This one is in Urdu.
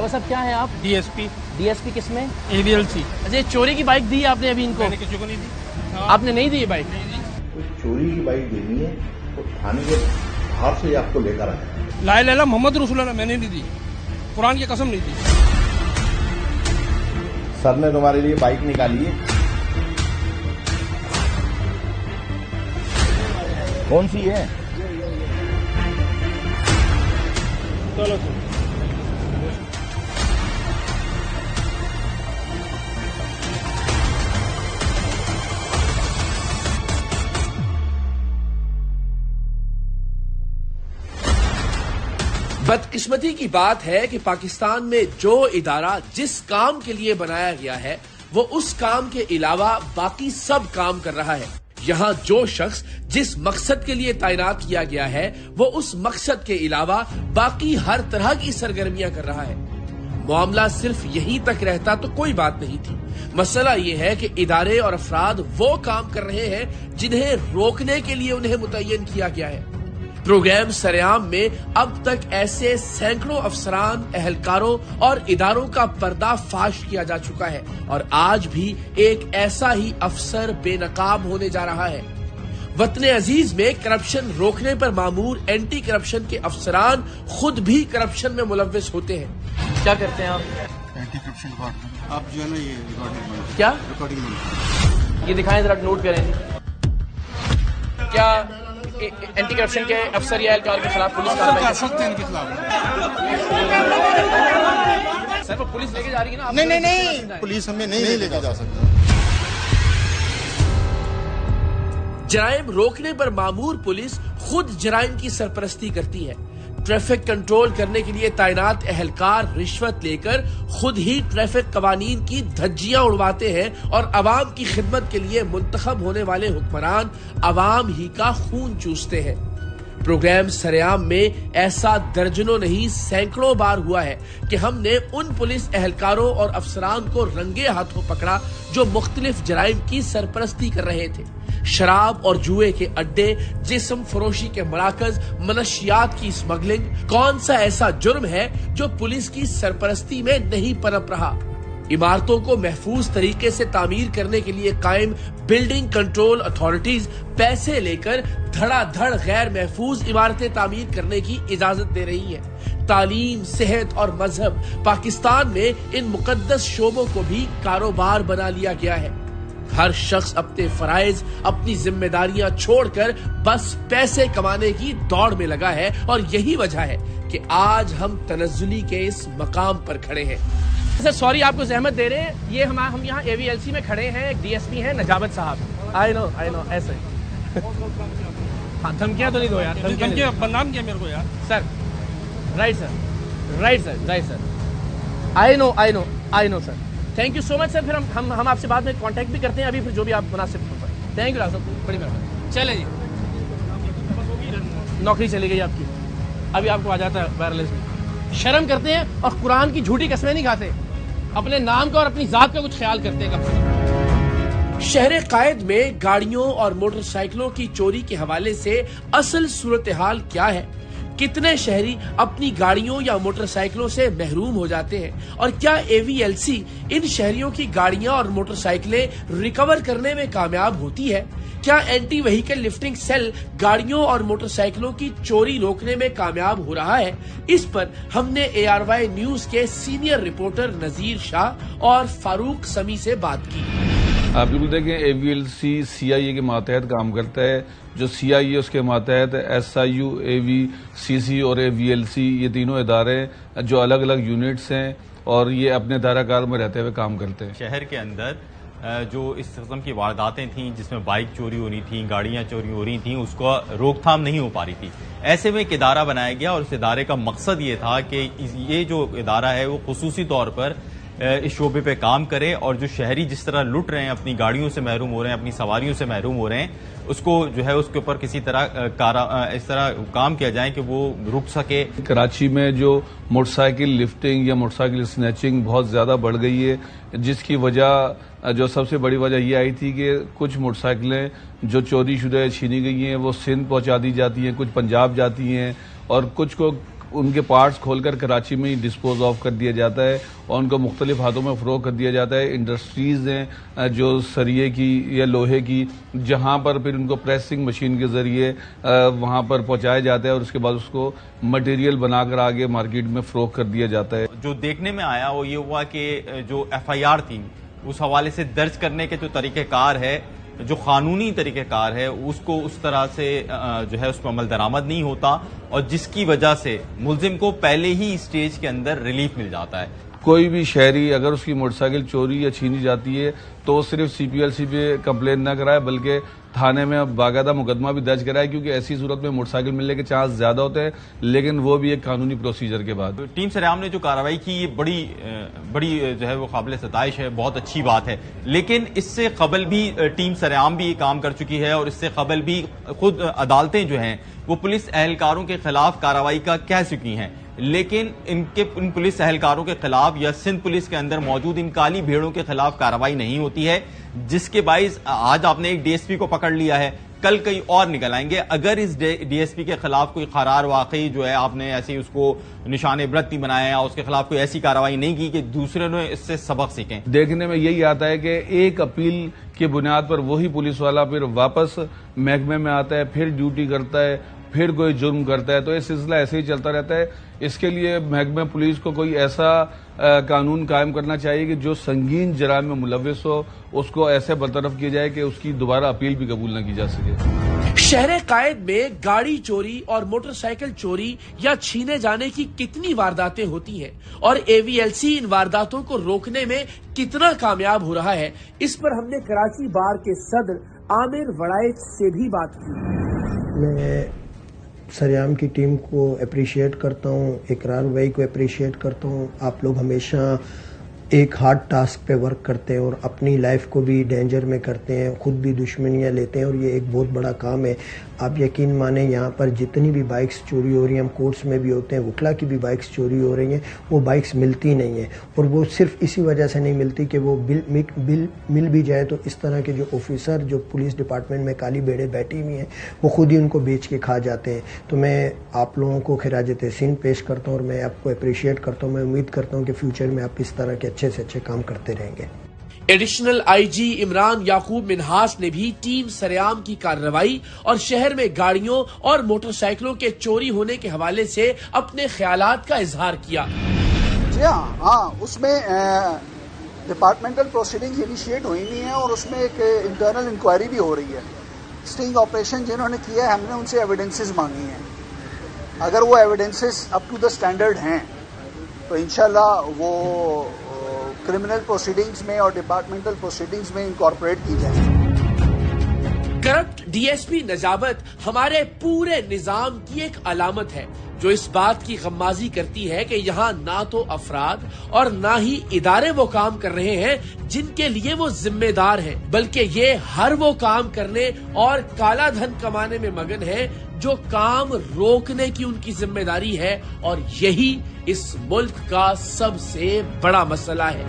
ڈرائیور صاحب کیا ہے آپ؟ ڈی ایس پی کس میں؟ AVLC. اچھا چوری کی بائک دی آپ نے ابھی ان کو؟ میں نے کسی کو نہیں دی. آپ نے نہیں دی یہ بائک؟ چوری کی بائک دینی ہے تو تھانے کے باہر سے آپ کو لے کر آئے. لا الہ الا اللہ محمد رسول اللہ میں نے نہیں دی, قرآن کی قسم نہیں دی. سر نے تمہارے لیے بائک نکالی ہے, کون سی ہے؟ چلو بدقسمتی کی بات ہے کہ پاکستان میں جو ادارہ جس کام کے لیے بنایا گیا ہے وہ اس کام کے علاوہ باقی سب کام کر رہا ہے. یہاں جو شخص جس مقصد کے لیے تعینات کیا گیا ہے وہ اس مقصد کے علاوہ باقی ہر طرح کی سرگرمیاں کر رہا ہے. معاملہ صرف یہیں تک رہتا تو کوئی بات نہیں تھی. مسئلہ یہ ہے کہ ادارے اور افراد وہ کام کر رہے ہیں جنہیں روکنے کے لیے انہیں متعین کیا گیا ہے. پروگرام سریعام میں اب تک ایسے سینکڑوں افسران, اہلکاروں اور اداروں کا پردہ فاش کیا جا چکا ہے اور آج بھی ایک ایسا ہی افسر بے نقاب ہونے جا رہا ہے. وطن عزیز میں کرپشن روکنے پر مامور اینٹی کرپشن کے افسران خود بھی کرپشن میں ملوث ہوتے ہیں. کیا کرتے ہیں آپ؟ Anti corruption department. آپ جو ہے نا یہ ریکارڈنگ کیا ریکارڈنگ یہ دکھائیں ذرا, نوٹ کریں. کیا اینٹی کرپشن کے افسر یا اہلکار کے خلاف پولیس کارروائی کر سکتے ہیں ان کے خلاف. سر وہ پولیس لے کے جا رہی ہے نا؟ نہیں پولیس ہمیں نہیں لے کے جا سکتی. جرائم روکنے پر مامور پولیس خود جرائم کی سرپرستی کرتی ہے. ٹریفک کنٹرول کرنے کے لیے تعینات اہلکار رشوت لے کر خود ہی ٹریفک قوانین کی دھجیاں اڑواتے ہیں اور عوام کی خدمت کے لیے منتخب ہونے والے حکمران عوام ہی کا خون چوستے ہیں. پروگرام سریعام میں ایسا درجنوں نہیں سینکڑوں بار ہوا ہے کہ ہم نے ان پولیس اہلکاروں اور افسران کو رنگے ہاتھوں پکڑا جو مختلف جرائم کی سرپرستی کر رہے تھے. شراب اور جوئے کے اڈے, جسم فروشی کے مراکز, منشیات کی اسمگلنگ, کون سا ایسا جرم ہے جو پولیس کی سرپرستی میں نہیں پنپ رہا؟ عمارتوں کو محفوظ طریقے سے تعمیر کرنے کے لیے قائم بلڈنگ کنٹرول اتھارٹیز پیسے لے کر دھڑا دھڑ غیر محفوظ عمارتیں تعمیر کرنے کی اجازت دے رہی ہیں. تعلیم, صحت اور مذہب, پاکستان میں ان مقدس شعبوں کو بھی کاروبار بنا لیا گیا ہے. ہر شخص اپنے فرائض, اپنی ذمہ داریاں چھوڑ کر بس پیسے کمانے کی دوڑ میں لگا ہے اور یہی وجہ ہے کہ آج ہم تنزلی کے اس مقام پر کھڑے ہیں. سر سوری آپ کو زحمت دے رہے ہیں, یہ ہم یہاں AVLC میں کھڑے ہیں, ایک DSP ہیں نجابت صاحب. آئی نو ایسے ہاں, دھمکیاں تو نہیں دو یار, دھمکیاں بدنام کیا میرے کو یار. Sir right sir, I know sir. Thank you so much sir. پھر ہم آپ سے بعد میں کانٹیکٹ بھی کرتے ہیں ابھی, پھر جو بھی آپ مناسب ہو. تھینک یو ڈاکٹر صاحب, بڑی مہربانی. چلے جی, نوکری چلی گئی آپ کی, ابھی آپ کو آ جاتا ہے وائرلیس میں. شرم کرتے ہیں اور قرآن کی جھوٹی قسمیں نہیں کھاتے, اپنے نام کا اور اپنی ذات کا کچھ خیال کرتے ہیں کم سے کم. شہر قائد میں گاڑیوں اور موٹر سائیکلوں کی چوری کے حوالے سے اصل صورتحال کیا ہے؟ کتنے شہری اپنی گاڑیوں یا موٹر سائیکلوں سے محروم ہو جاتے ہیں اور کیا AVLC ان شہریوں کی گاڑیاں اور موٹر سائیکلیں ریکور کرنے میں کامیاب ہوتی ہے؟ کیا اینٹی وہیکل لفٹنگ سیل گاڑیوں اور موٹر سائیکلوں کی چوری روکنے میں کامیاب ہو رہا ہے؟ اس پر ہم نے ARY نیوز کے سینئر رپورٹر نذیر شاہ اور فاروق سمی سے بات کی. آپ بالکل دیکھیں AVLC CIA کے ماتحت کام کرتا ہے. جو CIA ہے اس کے ماتحت SIU, AVCC اور AVLC یہ تینوں ادارے جو الگ الگ یونٹس ہیں اور یہ اپنے دائرہ کار میں رہتے ہوئے کام کرتے ہیں. شہر کے اندر جو اس قسم کی وارداتیں تھیں جس میں بائک چوری ہو رہی تھیں, گاڑیاں چوری ہو رہی تھیں, اس کو روک تھام نہیں ہو پا رہی تھی. ایسے میں ایک ادارہ بنایا گیا اور اس ادارے کا مقصد یہ تھا کہ یہ جو ادارہ ہے وہ خصوصی طور پر اس شعبے پہ کام کرے اور جو شہری جس طرح لٹ رہے ہیں, اپنی گاڑیوں سے محروم ہو رہے ہیں, اپنی سواریوں سے محروم ہو رہے ہیں, اس کو جو ہے اس کے اوپر کسی طرح اس طرح کام کیا جائے کہ وہ رک سکے. کراچی میں جو موٹر سائیکل لفٹنگ یا موٹر سائیکل سنیچنگ بہت زیادہ بڑھ گئی ہے, جس کی وجہ جو سب سے بڑی وجہ یہ آئی تھی کہ کچھ موٹر سائیکلیں جو چوری شدہ چھینی گئی ہیں وہ سندھ پہنچا دی جاتی ہیں, کچھ پنجاب جاتی ہیں اور کچھ کو ان کے پارٹس کھول کر کراچی میں ہی ڈسپوز آف کر دیا جاتا ہے اور ان کو مختلف ہاتھوں میں فروخت کر دیا جاتا ہے. انڈسٹریز ہیں جو سریے کی یا لوہے کی, جہاں پر پھر ان کو پریسنگ مشین کے ذریعے وہاں پر پہنچایا جاتا ہے اور اس کے بعد اس کو مٹیریل بنا کر آگے مارکیٹ میں فروخت کر دیا جاتا ہے. جو دیکھنے میں آیا وہ یہ ہوا کہ جو ایف آئی آر تھی اس حوالے سے درج کرنے کے جو طریقہ کار ہے, جو قانونی طریقہ کار ہے, اس کو اس طرح سے جو ہے اس پر عمل درآمد نہیں ہوتا, اور جس کی وجہ سے ملزم کو پہلے ہی اسٹیج کے اندر ریلیف مل جاتا ہے. کوئی بھی شہری اگر اس کی موٹر سائیکل چوری یا چھینی جاتی ہے تو صرف سی پی ایل سی پہ کمپلین نہ کرائے بلکہ تھانے میں باقاعدہ مقدمہ بھی درج کرائے, کیونکہ ایسی صورت میں موٹر سائیکل ملنے کے چانس زیادہ ہوتے ہیں, لیکن وہ بھی ایک قانونی پروسیجر کے بعد. ٹیم سریام نے جو کارروائی کی یہ بڑی جو ہے وہ قابل ستائش ہے, بہت اچھی بات ہے, لیکن اس سے قبل بھی ٹیم سریام بھی یہ کام کر چکی ہے, اور اس سے قبل بھی خود عدالتیں جو ہیں وہ پولیس اہلکاروں کے خلاف کارروائی کا کہہ چکی ہیں, لیکن ان پولیس اہلکاروں کے خلاف یا سندھ پولیس کے اندر موجود ان کالی بھیڑوں کے خلاف کارروائی نہیں ہوتی ہے, جس کے باعث آج آپ نے ایک ڈی ایس پی کو پکڑ لیا ہے, کل کئی اور نکل آئیں گے. اگر اس ڈی ایس پی کے خلاف کوئی قرار واقعی جو ہے آپ نے ایسی اس کو نشان عبرت نہیں بنایا یا اس کے خلاف کوئی ایسی کارروائی نہیں کی کہ دوسرے نے اس سے سبق سیکھیں. دیکھنے میں یہی آتا ہے کہ ایک اپیل کی بنیاد پر وہی پولیس والا پھر واپس محکمے میں آتا ہے, پھر ڈیوٹی کرتا ہے, پھر کوئی جرم کرتا ہے, تو یہ سلسلہ ایسے ہی چلتا رہتا ہے. اس کے لیے محکمہ پولیس کو کوئی ایسا قانون قائم کرنا چاہیے کہ جو سنگین جرائم میں ملوث ہو اس کو ایسے برطرف کیا جائے کہ اس کی دوبارہ اپیل بھی قبول نہ کی جا سکے. شہر قائد میں گاڑی چوری اور موٹر سائیکل چوری یا چھینے جانے کی کتنی وارداتیں ہوتی ہیں اور اے وی ایل سی ان وارداتوں کو روکنے میں کتنا کامیاب ہو رہا ہے, اس پر ہم نے کراچی بار کے صدر عامر وڑائچ سے بھی بات کی. میں سریام کی ٹیم کو اپریشیٹ کرتا ہوں, اقرار بھائی کو اپریشیٹ کرتا ہوں. آپ لوگ ہمیشہ ایک ہارڈ ٹاسک پہ ورک کرتے ہیں اور اپنی لائف کو بھی ڈینجر میں کرتے ہیں, خود بھی دشمنیاں لیتے ہیں, اور یہ ایک بہت بڑا کام ہے. آپ یقین مانیں یہاں پر جتنی بھی بائکس چوری ہو رہی ہیں, ہم کورٹس میں بھی ہوتے ہیں, وکلا کی بھی بائکس چوری ہو رہی ہیں, وہ بائکس ملتی نہیں ہیں, اور وہ صرف اسی وجہ سے نہیں ملتی کہ وہ بل مل بھی جائے تو اس طرح کے جو آفیسر جو پولیس ڈپارٹمنٹ میں کالی بھیڑیں بیٹھی ہوئی ہیں وہ خود ہی ان کو بیچ کے کھا جاتے ہیں. تو میں آپ لوگوں کو خراج تحسین پیش کرتا ہوں اور میں آپ کو اپریشیٹ کرتا ہوں. میں امید کرتا ہوں کہ فیوچر میں آپ اس طرح کے اچھے سے اچھے کام کرتے رہیں گے. ایڈیشنل آئی جی عمران یعقوب منہاس نے بھی ٹیم سریام کی کارروائی اور شہر میں گاڑیوں اور موٹر سائیکلوں کے چوری ہونے کے حوالے سے اپنے خیالات کا اظہار کیا. جی ہاں, اس میں ڈپارٹمنٹل پروسیڈنگ انیشیٹ ہوئی نہیں ہے اور اس میں ایک انٹرنل انکوائری بھی ہو رہی ہے. اسٹنگ آپریشن جنہوں نے کیا ہے ہم نے ان سے ایویڈنسز مانگی ہیں. اگر وہ evidences up to the standard ہیں تو انشاءاللہ وہ کرمنل پروسیڈنگز میں اور ڈپارٹمنٹل پروسیڈنگز میں انکارپوریٹ کی جائے. Corrupt D S P Nijabat ہمارے پورے نظام کی ایک علامت ہے جو اس بات کی غمازی کرتی ہے کہ یہاں نہ تو افراد اور نہ ہی ادارے وہ کام کر رہے ہیں جن کے لیے وہ ذمہ دار ہیں, بلکہ یہ ہر وہ کام کرنے اور کالا دھن کمانے میں مگن ہے جو کام روکنے کی ان کی ذمہ داری ہے, اور یہی اس ملک کا سب سے بڑا مسئلہ ہے.